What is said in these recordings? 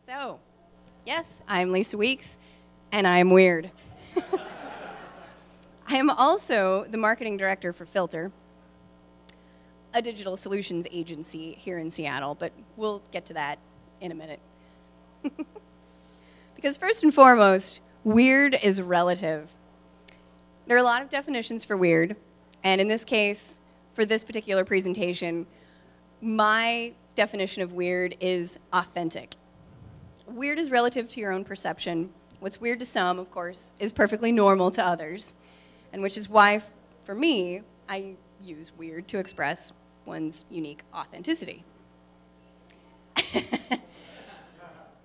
So, yes, I'm Lise Weeks, and I'm weird. I am also the marketing director for Filter, a digital solutions agency here in Seattle, but we'll get to that in a minute. Because first and foremost, weird is relative. There are a lot of definitions for weird, and in this case, for this particular presentation, my definition of weird is authentic. Weird is relative to your own perception. What's weird to some, of course, is perfectly normal to others, and which is why, for me, I use weird to express one's unique authenticity.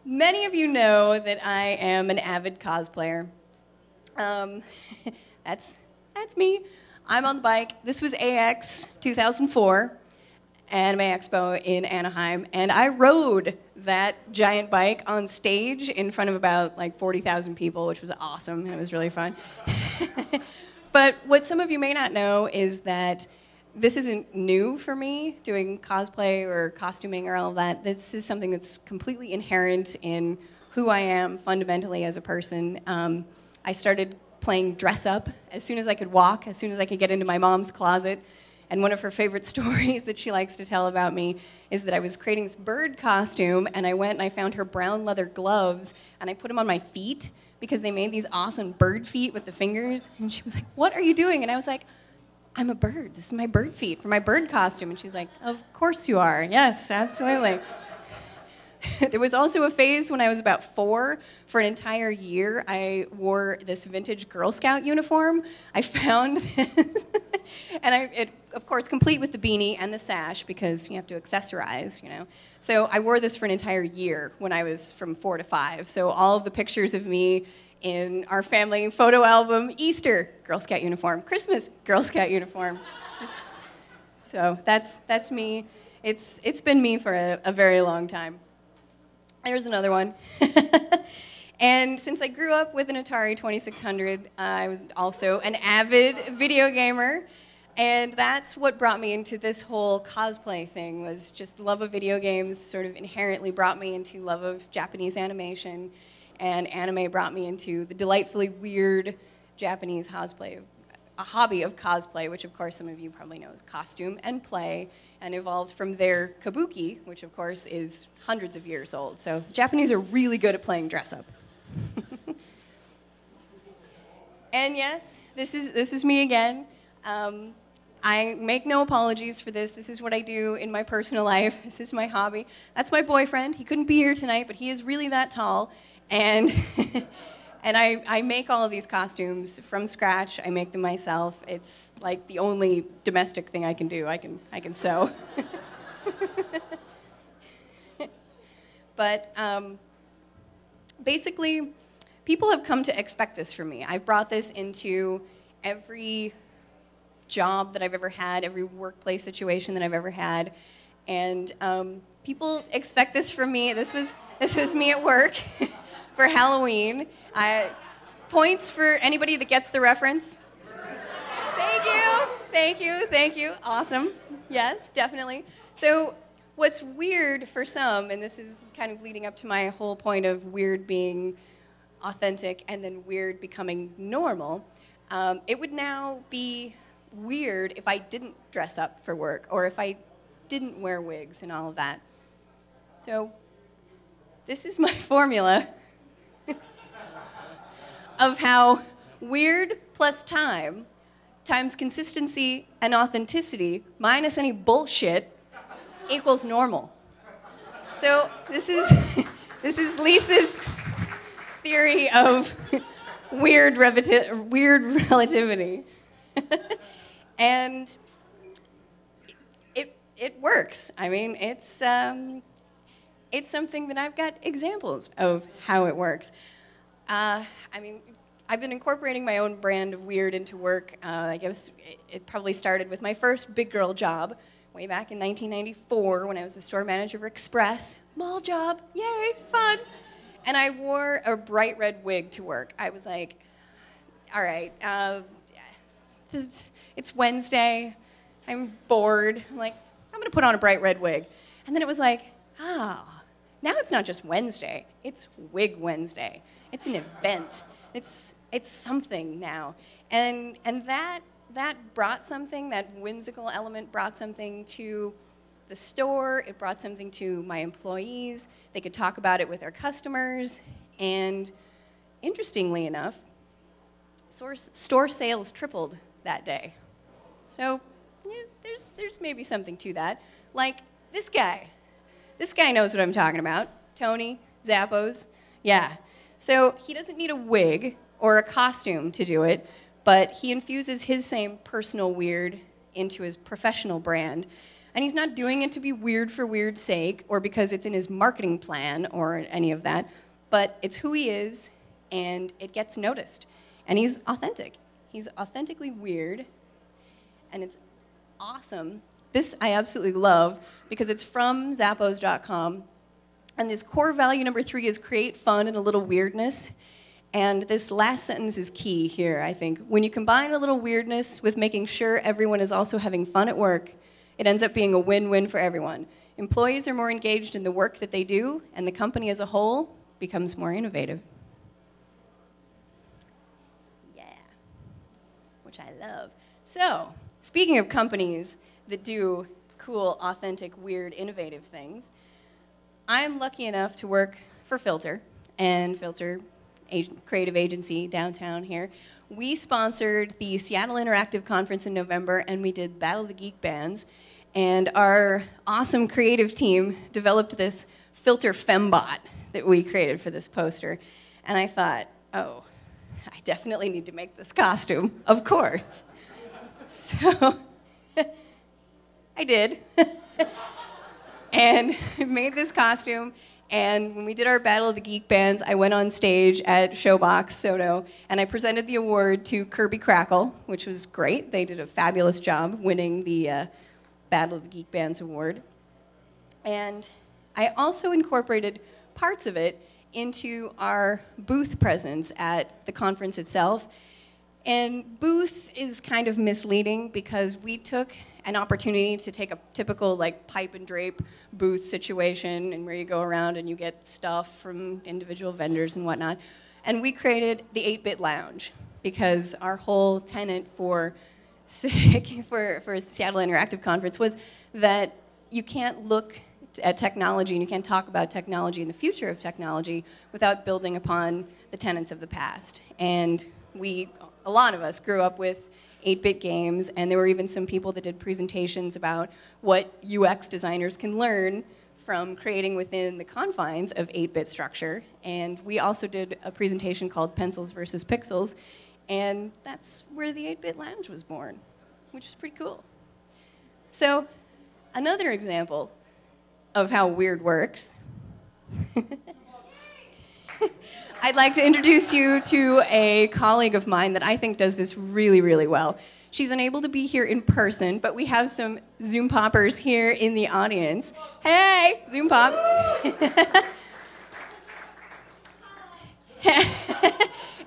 Many of you know that I am an avid cosplayer. That's me. I'm on the bike. This was AX 2004, Anime Expo in Anaheim, and I rode that giant bike on stage in front of about like 40,000 people, which was awesome. It was really fun. But what some of you may not know is that this isn't new for me, doing cosplay or costuming or all of that. This is something that's completely inherent in who I am fundamentally as a person. I started playing dress up as soon as I could walk, as soon as I could get into my mom's closet. And one of her favorite stories that she likes to tell about me is that I was creating this bird costume, and I went and I found her brown leather gloves, and I put them on my feet because they made these awesome bird feet with the fingers. And she was like, "What are you doing?" And I was like, "I'm a bird. This is my bird feet for my bird costume." And she's like, "Of course you are. Yes, absolutely." There was also a phase when I was about 4. For an entire year, I wore this vintage Girl Scout uniform. I found this, and it, of course, complete with the beanie and the sash because you have to accessorize, you know. So I wore this for an entire year when I was from 4 to 5. So all of the pictures of me in our family photo album, Easter, Girl Scout uniform, Christmas, Girl Scout uniform. It's just, so that's me. It's been me for a very long time. There's another one. And since I grew up with an Atari 2600, I was also an avid video gamer. And that's what brought me into this whole cosplay thing, was just love of video games sort of inherently brought me into love of Japanese animation. And anime brought me into the delightfully weird Japanese cosplay, a hobby of cosplay, which of course some of you probably know is costume and play, and evolved from their kabuki, which of course is hundreds of years old. So the Japanese are really good at playing dress up. And yes, this is me again. I make no apologies for this. This is what I do in my personal life. This is my hobby. That's my boyfriend. He couldn't be here tonight, but he is really that tall. And and I make all of these costumes from scratch. I make them myself. It's like the only domestic thing I can do. I can sew. But basically, people have come to expect this from me. I've brought this into every job that I've ever had, every workplace situation that I've ever had, and people expect this from me. This was me at work for Halloween. Points for anybody that gets the reference. Thank you. Awesome. Yes, definitely. So what's weird for some, and this is kind of leading up to my whole point of weird being authentic and then weird becoming normal, it would now be weird if I didn't dress up for work or if I didn't wear wigs and all of that. So this is my formula of how weird plus time times consistency and authenticity minus any bullshit equals normal. So this is Lisa's theory of weird relativity. And it works. I mean, it's something that I've got examples of how it works. I mean, I've been incorporating my own brand of weird into work. I guess it probably started with my first big girl job way back in 1994 when I was a store manager for Express. Mall job, yay, fun. And I wore a bright red wig to work. I was like, all right, it's Wednesday, I'm bored. I'm like, I'm gonna put on a bright red wig. And then it was like, Now it's not just Wednesday, it's Wig Wednesday. It's an event. It's something now. And that brought something, that whimsical element brought something to the store, it brought something to my employees. They could talk about it with their customers, and interestingly enough, store sales tripled that day. So yeah, there's maybe something to that. Like this guy. This guy knows what I'm talking about. Tony Zappos. Yeah. So he doesn't need a wig or a costume to do it, but he infuses his same personal weird into his professional brand. And he's not doing it to be weird for weird's sake or because it's in his marketing plan or any of that, but it's who he is, and it gets noticed. And he's authentic. He's authentically weird, and it's awesome. This I absolutely love because it's from Zappos.com. And this core value number 3 is create fun and a little weirdness. And this last sentence is key here, I think. When you combine a little weirdness with making sure everyone is also having fun at work, it ends up being a win-win for everyone. Employees are more engaged in the work that they do, and the company as a whole becomes more innovative. Yeah, which I love. So, speaking of companies that do cool, authentic, weird, innovative things, I'm lucky enough to work for Filter, and Filter, creative agency downtown here. We sponsored the Seattle Interactive Conference in November, and we did Battle of the Geek Bands. And our awesome creative team developed this Filter Fembot that we created for this poster. And I thought, oh, I definitely need to make this costume, of course. So I did. And I made this costume. And when we did our Battle of the Geek Bands, I went on stage at Showbox, Soto, and I presented the award to Kirby Crackle, which was great. They did a fabulous job winning the Battle of the Geek Bands award. And I also incorporated parts of it into our booth presence at the conference itself. And booth is kind of misleading because we took an opportunity to take a typical like pipe and drape booth situation and where you go around and you get stuff from individual vendors and whatnot. And we created the 8-Bit Lounge because our whole tenet for Seattle Interactive Conference was that you can't look at technology and you can't talk about technology and the future of technology without building upon the tenets of the past. And a lot of us grew up with 8-bit games, and there were even some people that did presentations about what UX designers can learn from creating within the confines of 8-bit structure. And we also did a presentation called Pencils versus Pixels, and that's where the 8-Bit Lounge was born, which is pretty cool. So another example of how weird works. I'd like to introduce you to a colleague of mine that I think does this really, really well. She's unable to be here in person, but we have some Zoom poppers here in the audience. Hey, Zoom pop.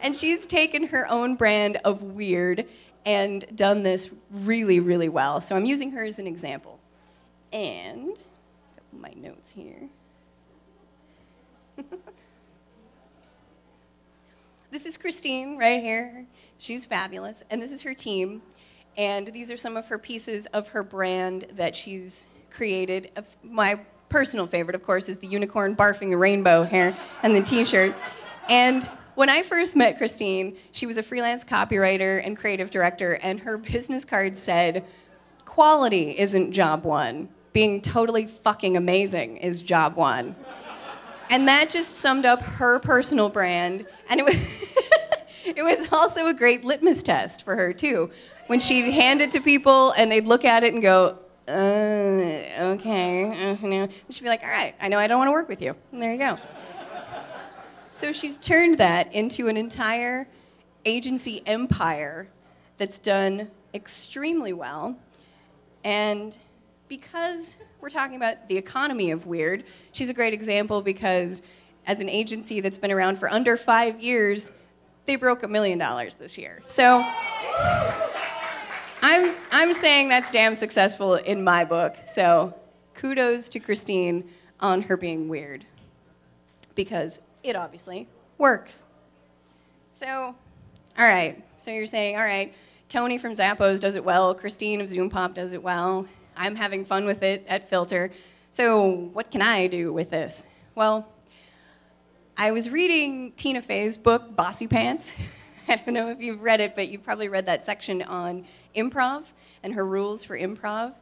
And she's taken her own brand of weird and done this really, really well. So I'm using her as an example. And my notes here. This is Christine right here. She's fabulous, and this is her team. And these are some of her pieces of her brand that she's created. My personal favorite, of course, is the unicorn barfing a rainbow here and the t-shirt. And when I first met Christine, she was a freelance copywriter and creative director, and her business card said, "Quality isn't job one. Being totally fucking amazing is job one." And that just summed up her personal brand, and it was it was also a great litmus test for her too. When she'd hand it to people and they'd look at it and go, okay, and she'd be like, all right, I know I don't want to work with you. And there you go. So she's turned that into an entire agency empire that's done extremely well. And because we're talking about the economy of weird, she's a great example because as an agency that's been around for under 5 years, they broke $1 million this year. So I'm saying that's damn successful in my book. So kudos to Christine on her being weird. because it obviously works. So, all right, so you're saying, all right, Tony from Zappos does it well, Christine of Zoom Pop does it well, I'm having fun with it at Filter, so what can I do with this? Well, I was reading Tina Fey's book, Bossy Pants. I don't know if you've read it, but you've probably read that section on improv and her rules for improv.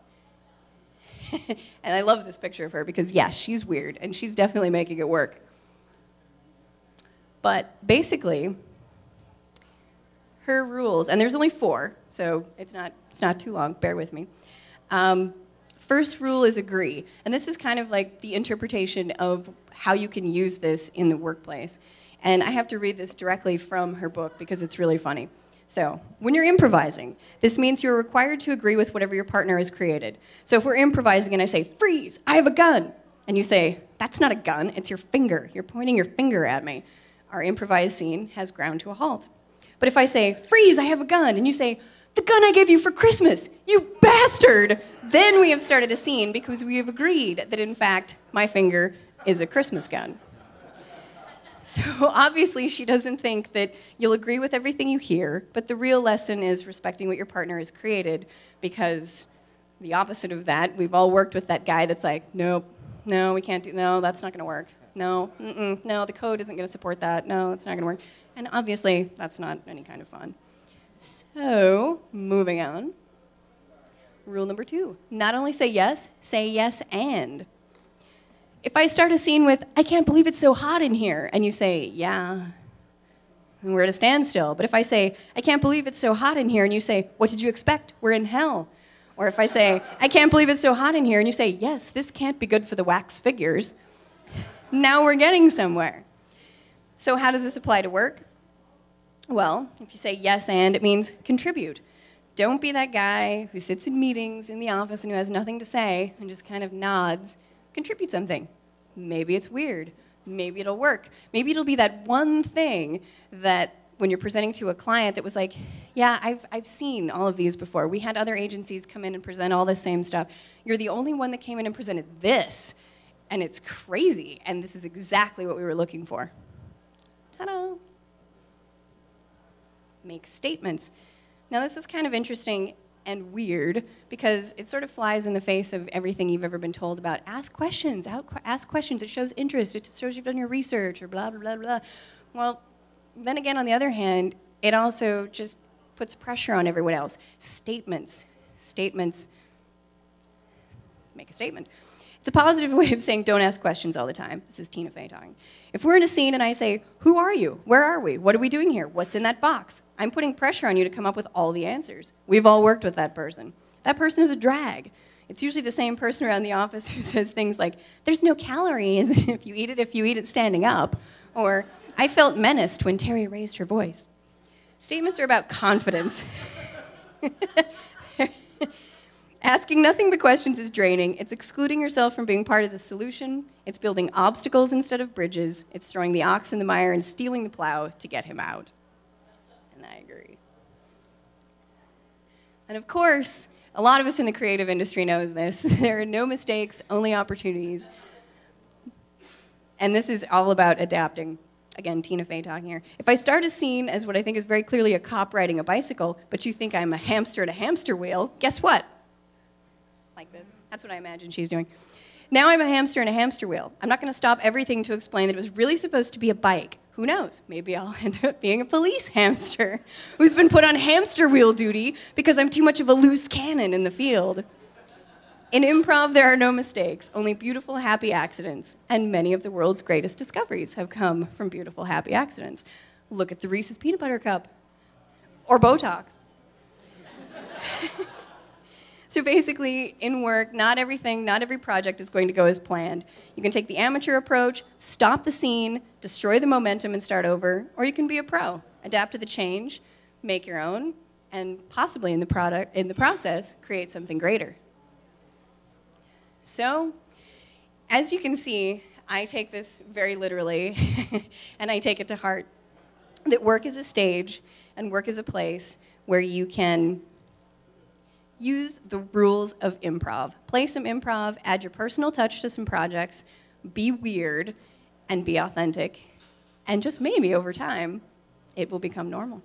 And I love this picture of her because, yes, she's weird, and she's definitely making it work. But basically, her rules, and there's only 4, so it's not too long, bear with me. First rule is agree, and this is kind of like the interpretation of how you can use this in the workplace. And I have to read this directly from her book because it's really funny. So, when you're improvising, this means you're required to agree with whatever your partner has created. So if we're improvising and I say, freeze, I have a gun, and you say, that's not a gun, it's your finger. You're pointing your finger at me. Our improvised scene has ground to a halt. But if I say, freeze, I have a gun, and you say, the gun I gave you for Christmas, you bastard, then we have started a scene because we have agreed that, in fact, my finger is a Christmas gun. So obviously she doesn't think that you'll agree with everything you hear, but the real lesson is respecting what your partner has created, because the opposite of that, we've all worked with that guy that's like, nope, no, we can't do, no, that's not gonna work. No, no, the code isn't gonna support that. No, it's not gonna work. And obviously that's not any kind of fun. So, moving on. Rule number 2, not only say yes and. If I start a scene with, I can't believe it's so hot in here, and you say, yeah, and we're at a standstill. But if I say, I can't believe it's so hot in here, and you say, what did you expect? We're in hell. Or if I say, I can't believe it's so hot in here, and you say, yes, this can't be good for the wax figures, now we're getting somewhere. So how does this apply to work? Well, if you say yes and, it means contribute. Don't be that guy who sits in meetings in the office and who has nothing to say and just kind of nods. Contribute something. Maybe it's weird. Maybe it'll work. Maybe it'll be that one thing that when you're presenting to a client that was like, yeah, I've seen all of these before. We had other agencies come in and present all the same stuff. You're the only one that came in and presented this, and it's crazy, and this is exactly what we were looking for. Ta-da! Make statements. Now this is kind of interesting and weird because it sort of flies in the face of everything you've ever been told about. Ask questions, ask questions. It shows interest, it shows you've done your research, or blah, blah, blah, blah. Well, then again, on the other hand, it also just puts pressure on everyone else. Statements. Statements. Make a statement. It's a positive way of saying don't ask questions all the time. This is Tina Fey talking. If we're in a scene and I say, who are you? Where are we? What are we doing here? What's in that box? I'm putting pressure on you to come up with all the answers. We've all worked with that person. That person is a drag. It's usually the same person around the office who says things like, there's no calories if you eat it standing up. Or, I felt menaced when Terry raised her voice. Statements are about confidence. Asking nothing but questions is draining. It's excluding yourself from being part of the solution. It's building obstacles instead of bridges. It's throwing the ox in the mire and stealing the plow to get him out. And I agree. And of course, a lot of us in the creative industry knows this. There are no mistakes, only opportunities. And this is all about adapting. Again, Tina Fey talking here. If I start a scene as what I think is very clearly a cop riding a bicycle, but you think I'm a hamster at a hamster wheel, guess what? Like this. That's what I imagine she's doing. Now I'm a hamster in a hamster wheel. I'm not going to stop everything to explain that it was really supposed to be a bike. Who knows? Maybe I'll end up being a police hamster who's been put on hamster wheel duty because I'm too much of a loose cannon in the field. In improv, there are no mistakes, only beautiful, happy accidents. And many of the world's greatest discoveries have come from beautiful, happy accidents. Look at the Reese's Peanut Butter Cup. Or Botox. So basically, in work, not every project is going to go as planned. You can take the amateur approach, stop the scene, destroy the momentum and start over, or you can be a pro, adapt to the change, make your own, and possibly in the process, create something greater. So, as you can see, I take this very literally, and I take it to heart, that work is a stage, and work is a place where you can use the rules of improv. Play some improv, add your personal touch to some projects, be weird, and be authentic. And just maybe over time, it will become normal.